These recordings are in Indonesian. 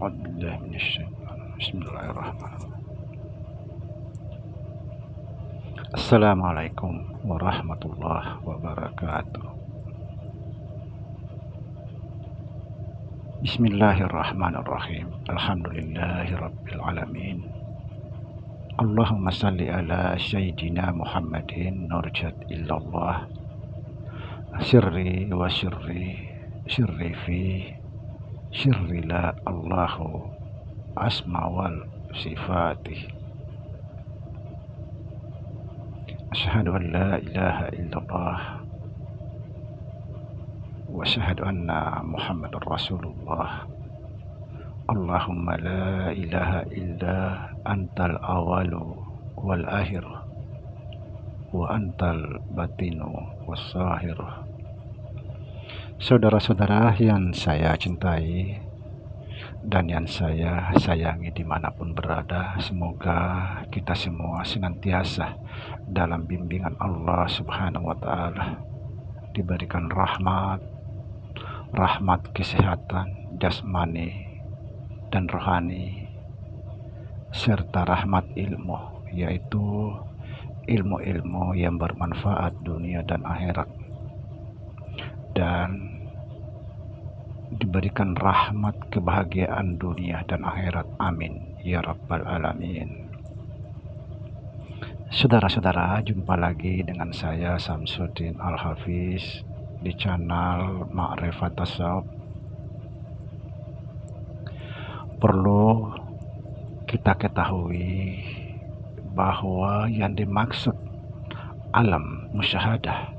أعوذ بالله من الشيطان. بسم الله الرحمن الرحيم. Assalamualaikum warahmatullahi wabarakatuh. Bismillahirrahmanirrahim. Alhamdulillahi rabbil alamin. Allahumma salli ala sayyidina Muhammadin nurjat illallah sirri wa sirri fi sirri la Allahu asma wal sifati. Asyhadu an la ilaha illallah wa asyhadu anna Muhammadar Rasulullah. Allahumma la ilaha illa antal awalu wal akhir wa antal batinu was zahir. Saudara-saudara yang saya cintai dan yang saya sayangi dimanapun berada, semoga kita semua senantiasa dalam bimbingan Allah Subhanahu wa Ta'ala, diberikan rahmat kesehatan jasmani dan rohani, serta rahmat ilmu, yaitu ilmu-ilmu yang bermanfaat dunia dan akhirat, dan diberikan rahmat kebahagiaan dunia dan akhirat. Amin ya rabbal alamin. Saudara-saudara, jumpa lagi dengan saya Samsuddin Al-Hafiz di channel Ma'rifat Tasawuf. Perlu kita ketahui bahwa yang dimaksud alam musyahadah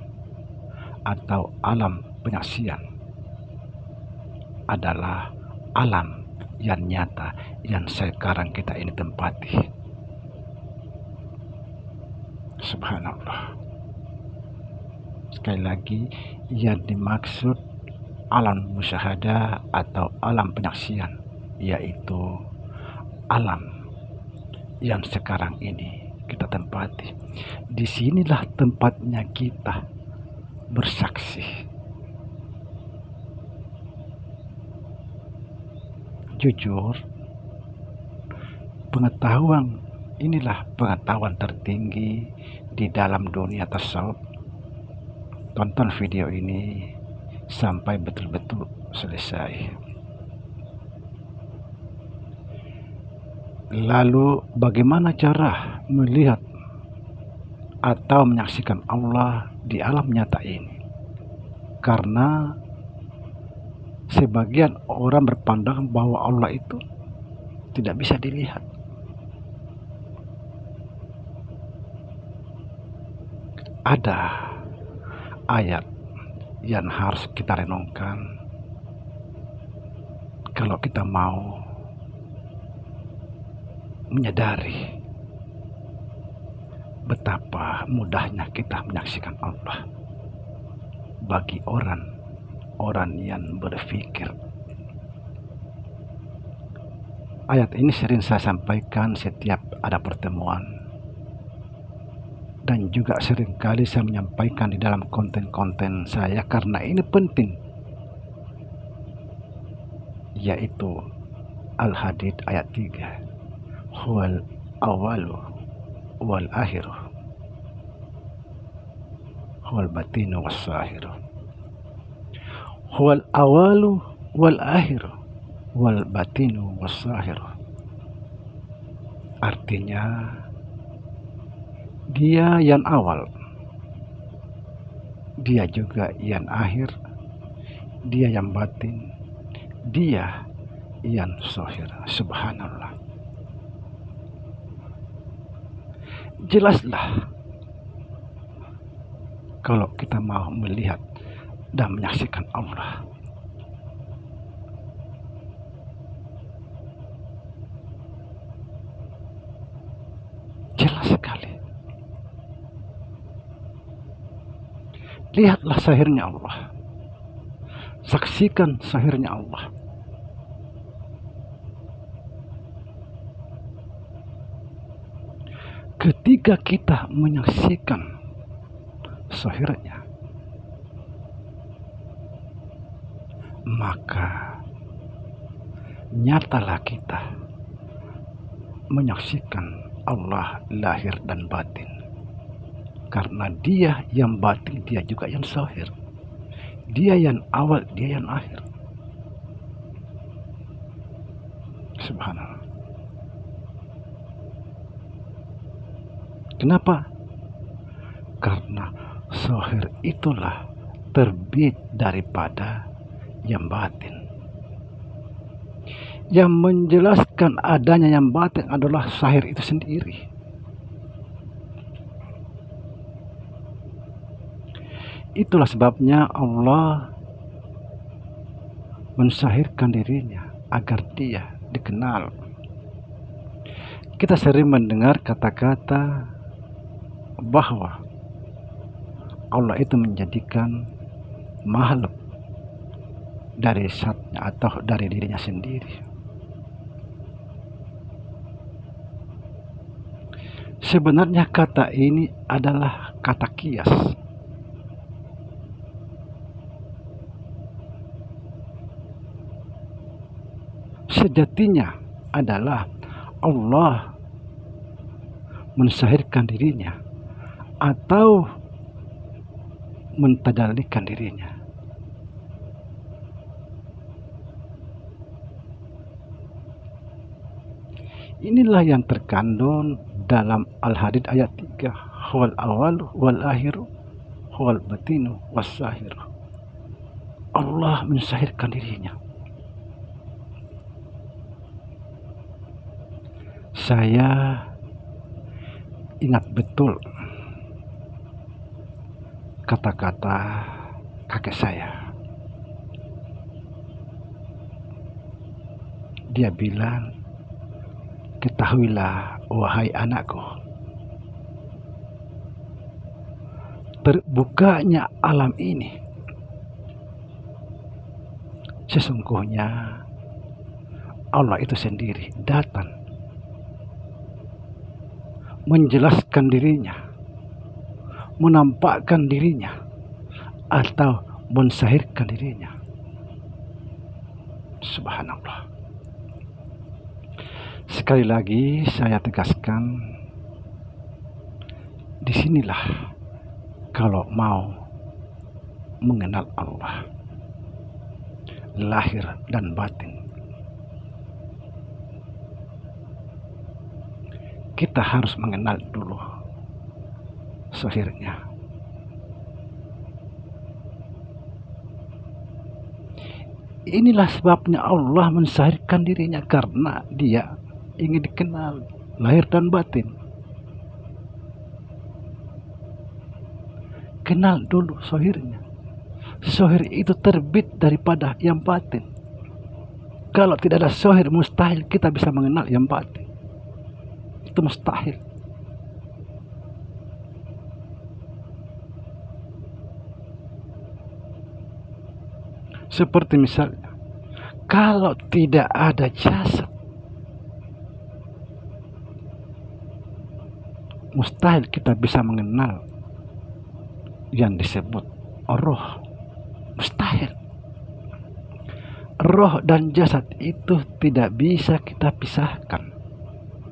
atau alam penyaksian adalah alam yang nyata yang sekarang kita ini tempati. Subhanallah. Sekali lagi, yang dimaksud alam musyahadah atau alam penyaksian yaitu alam yang sekarang ini kita tempati. Disinilah tempatnya kita bersaksi. Jujur, pengetahuan inilah pengetahuan tertinggi di dalam dunia tasawuf. Tonton video ini sampai betul-betul selesai. Lalu bagaimana cara melihat atau menyaksikan Allah di alam nyata ini? Karena sebagian orang berpandangan bahwa Allah itu tidak bisa dilihat. Ada ayat yang harus kita renungkan kalau kita mau menyadari betapa mudahnya kita menyaksikan Allah bagi orang yang berpikir. Ayat ini sering saya sampaikan setiap ada pertemuan, dan juga sering kali saya menyampaikan di dalam konten-konten saya karena ini penting, yaitu Al-Hadid ayat 3, huwal awalu wal akhiru huwal batinu was zahiru. Huwal awalu wal akhiru wal batinu was zahiru. Artinya, dia yang awal, dia juga yang akhir, dia yang batin, dia yang zahir. Subhanallah. Jelaslah kalau kita mau melihat dan menyaksikan Allah. Jelas sekali. Lihatlah zahirnya Allah. Saksikan zahirnya Allah. Ketika kita menyaksikan zahirnya, maka nyatalah kita menyaksikan Allah lahir dan batin. Karena dia yang batin, dia juga yang zahir. Dia yang awal, dia yang akhir. Subhanallah. Kenapa? Karena zahir itulah terbit daripada yang batin. Yang menjelaskan adanya yang batin adalah zahir itu sendiri. Itulah sebabnya Allah mensahirkan dirinya agar dia dikenal. Kita sering mendengar kata-kata bahwa Allah itu menjadikan makhluk dari zatnya atau dari dirinya sendiri. Sebenarnya kata ini adalah kata kias. Sejatinya adalah Allah mensahirkan dirinya atau mentadalikan dirinya. Inilah yang terkandung dalam Al-Hadid ayat 3. Huwal awal wal akhiru huwal batinu was zahiru. Allah mensahirkan dirinya. Saya ingat betul kata-kata kakek saya. Dia bilang, ketahuilah wahai anakku, terbukanya alam ini sesungguhnya Allah itu sendiri datang menjelaskan dirinya, menampakkan dirinya, atau mensahirkan dirinya. Subhanallah. Sekali lagi saya tegaskan, disinilah kalau mau mengenal Allah, lahir dan batin, kita harus mengenal dulu zahirnya. Inilah sebabnya Allah mensahirkan dirinya, karena dia ingin dikenal lahir dan batin. Kenal dulu zahirnya. Zahir itu terbit daripada yang batin. Kalau tidak ada zahir, mustahil kita bisa mengenal yang batin. Itu mustahil. Seperti misalnya, kalau tidak ada jasad, mustahil kita bisa mengenal yang disebut roh. Mustahil. Roh dan jasad itu tidak bisa kita pisahkan.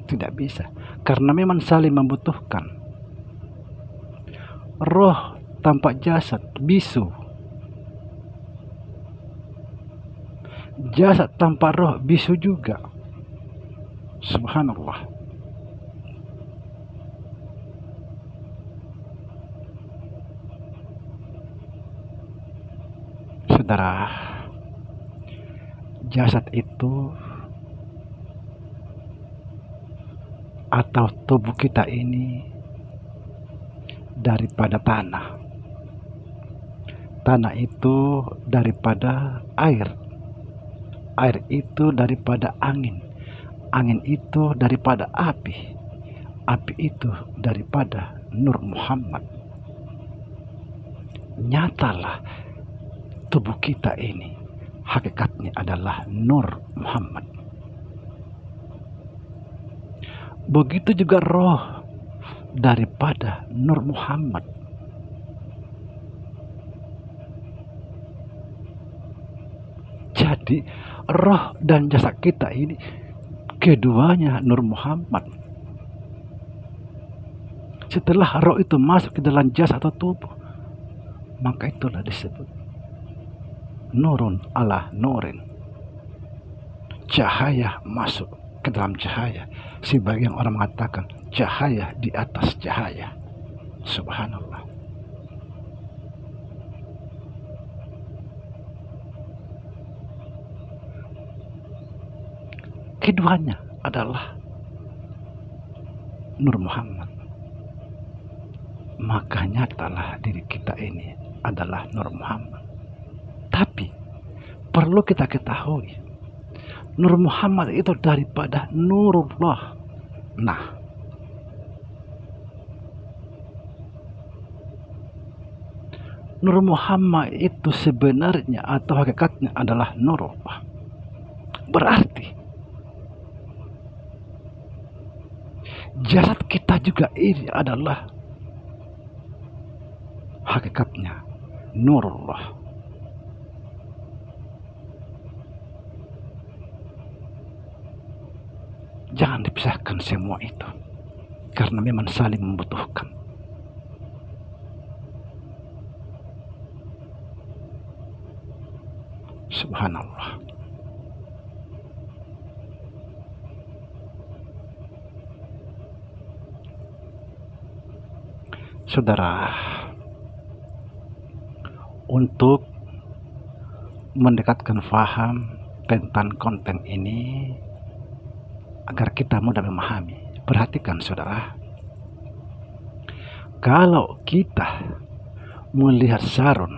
Tidak bisa, karena memang saling membutuhkan. Roh tanpa jasad bisu. Jasad tanpa roh bisu juga. Subhanallah. Saudara, jasad itu atau tubuh kita ini daripada tanah. Tanah itu daripada air. Air itu daripada angin. Angin itu daripada api. Api itu daripada Nur Muhammad. Nyatalah tubuh kita ini hakikatnya adalah Nur Muhammad. Begitu juga roh daripada Nur Muhammad. Jadi roh dan jasad kita ini keduanya Nur Muhammad. Setelah roh itu masuk ke dalam jasad atau tubuh, maka itulah disebut nurun ala nurin. Cahaya masuk ke dalam cahaya. Sebagian orang mengatakan cahaya di atas cahaya. Subhanallah. Keduanya adalah Nur Muhammad. Maka nyatalah diri kita ini adalah Nur Muhammad. Tapi perlu kita ketahui, Nur Muhammad itu daripada Nurullah. Nah, Nur Muhammad itu sebenarnya atau hakikatnya adalah Nurullah. Berarti jasad kita juga ini adalah hakikatnya Nurullah. Jangan dipisahkan semua itu, karena memang saling membutuhkan. Subhanallah. Saudara, untuk mendekatkan faham tentang konten ini agar kita mudah memahami, perhatikan saudara, kalau kita melihat sarun,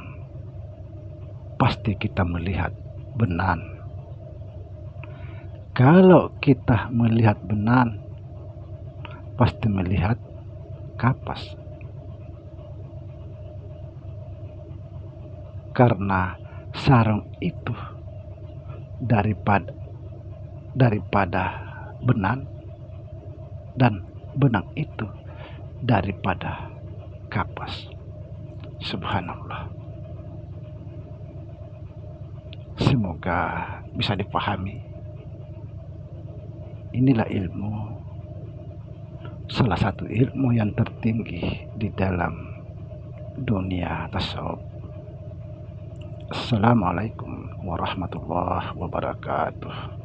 pasti kita melihat benan. Kalau kita melihat benan, pasti melihat kapas. Karena sarung itu daripada benan, dan benang itu daripada kapas. Subhanallah. Semoga bisa dipahami. Inilah ilmu, salah satu ilmu yang tertinggi di dalam dunia tasawuf. Assalamualaikum warahmatullahi wabarakatuh.